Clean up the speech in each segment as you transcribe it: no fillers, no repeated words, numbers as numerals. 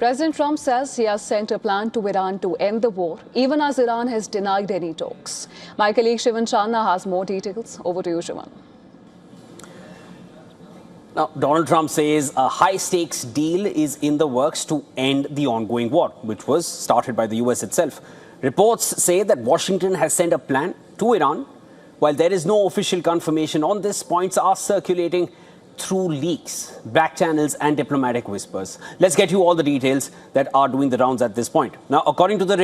President Trump says he has sent a plan to Iran to end the war, even as Iran has denied any talks. My colleague Shivan Chandna has more details. Over to you, Shivan. Now, Donald Trump says a high-stakes deal is in the works to end the ongoing war, which was started by the US itself. Reports say that Washington has sent a plan to Iran. While there is no official confirmation on this, points are circulating through leaks, back channels and diplomatic whispers. Let's get you all the details that are doing the rounds at this point. Now, according to the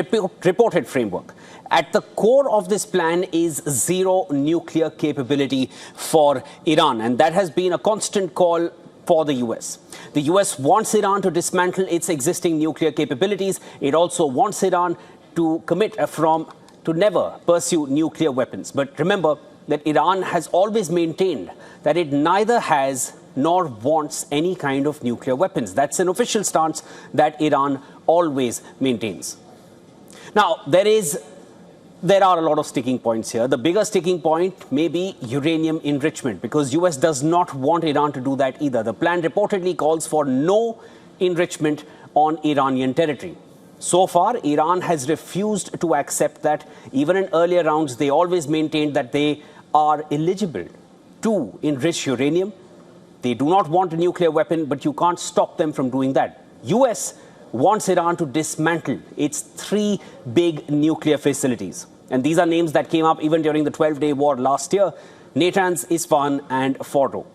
reported framework, at the core of this plan is zero nuclear capability for Iran, and that has been a constant call for the US. The US wants Iran to dismantle its existing nuclear capabilities. It also wants Iran to commit to never pursue nuclear weapons. But remember that Iran has always maintained that it neither has nor wants any kind of nuclear weapons. That's an official stance that Iran always maintains. Now, there are a lot of sticking points here. The biggest sticking point may be uranium enrichment, because US does not want Iran to do that either. The plan reportedly calls for no enrichment on Iranian territory. So far, Iran has refused to accept that. Even in earlier rounds, they always maintained that they are eligible to enrich uranium. They do not want a nuclear weapon, but you can't stop them from doing that. US wants Iran to dismantle its 3 big nuclear facilities. And these are names that came up even during the 12-day war last year: Natanz, Isfahan and Fordow.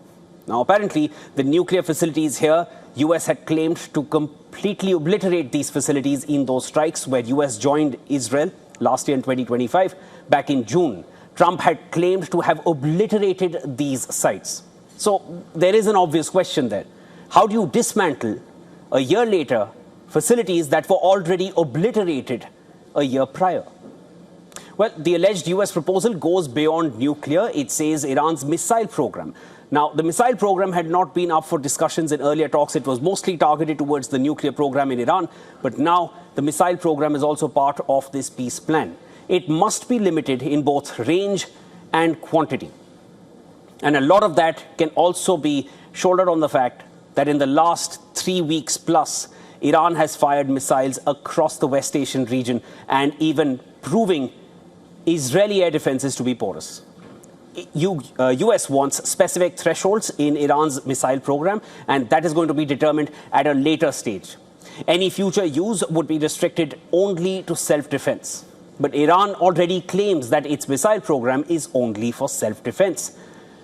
Now, apparently, the nuclear facilities here, US had claimed to completely obliterate these facilities in those strikes where US joined Israel last year in 2025. Back in June, Trump had claimed to have obliterated these sites. So there is an obvious question there. How do you dismantle, a year later, facilities that were already obliterated a year prior? Well, the alleged US proposal goes beyond nuclear. It says Iran's missile program. Now, the missile program had not been up for discussions in earlier talks. It was mostly targeted towards the nuclear program in Iran. But now the missile program is also part of this peace plan. It must be limited in both range and quantity. And a lot of that can also be shouldered on the fact that in the last 3 weeks plus, Iran has fired missiles across the West Asian region and even proving Israeli air defenses to be porous. US wants specific thresholds in Iran's missile program, and that is going to be determined at a later stage. Any future use would be restricted only to self-defense. But Iran already claims that its missile program is only for self-defense.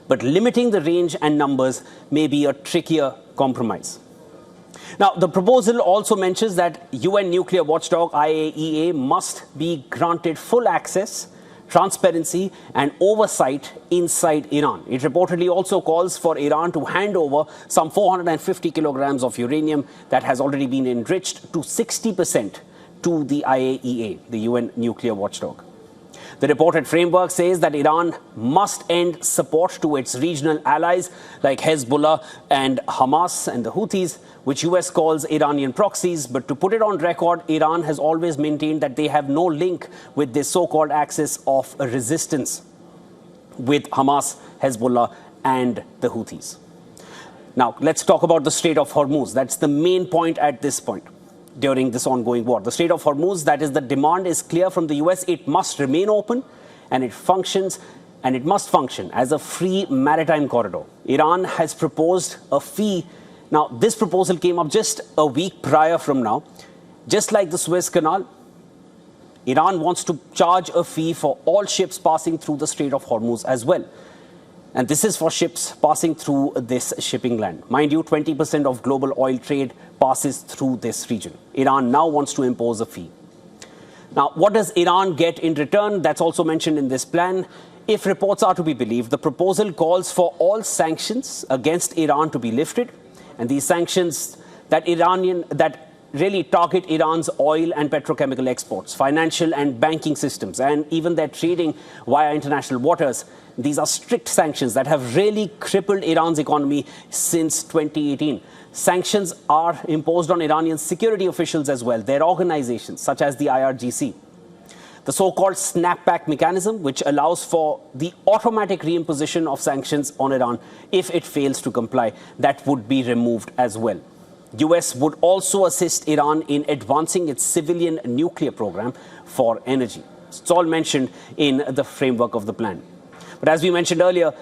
But limiting the range and numbers may be a trickier compromise. Now, the proposal also mentions that UN nuclear watchdog IAEA must be granted full access, transparency and oversight inside Iran. It reportedly also calls for Iran to hand over some 450 kilograms of uranium that has already been enriched to 60% to the IAEA, the UN nuclear watchdog. The reported framework says that Iran must end support to its regional allies like Hezbollah and Hamas and the Houthis, which US calls Iranian proxies. But to put it on record, Iran has always maintained that they have no link with this so-called axis of resistance with Hamas, Hezbollah and the Houthis. Now, let's talk about the Strait of Hormuz. That's the main point at this point. During this ongoing war, the Strait of Hormuz, that is, the demand is clear from the US. It must remain open and it must function as a free maritime corridor. Iran has proposed a fee. Now, this proposal came up just a week prior from now. Just like the Suez Canal, Iran wants to charge a fee for all ships passing through the Strait of Hormuz as well. And this is for ships passing through this shipping land. Mind you, 20% of global oil trade passes through this region. Iran now wants to impose a fee. Now, what does Iran get in return? That's also mentioned in this plan. If reports are to be believed, the proposal calls for all sanctions against Iran to be lifted. And these sanctions that really target Iran's oil and petrochemical exports, financial and banking systems, and even their trading via international waters. These are strict sanctions that have really crippled Iran's economy since 2018. Sanctions are imposed on Iranian security officials as well, their organizations, such as the IRGC. The so-called snapback mechanism, which allows for the automatic reimposition of sanctions on Iran if it fails to comply, that would be removed as well. US would also assist Iran in advancing its civilian nuclear program for energy. It's all mentioned in the framework of the plan. But as we mentioned earlier,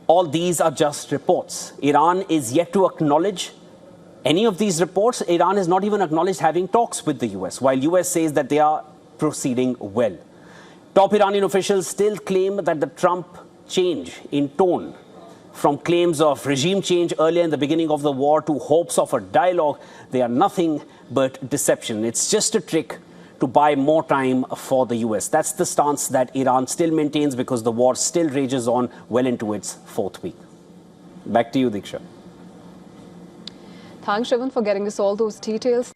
all these are just reports. Iran is yet to acknowledge any of these reports. Iran has not even acknowledged having talks with the US, while US says that they are proceeding well. Top Iranian officials still claim that the Trump change in tone from claims of regime change earlier in the beginning of the war to hopes of a dialogue, they are nothing but deception. It's just a trick to buy more time for the US. That's the stance that Iran still maintains because the war still rages on well into its fourth week. Back to you, Diksha. Thanks, Shivan, for getting us all those details.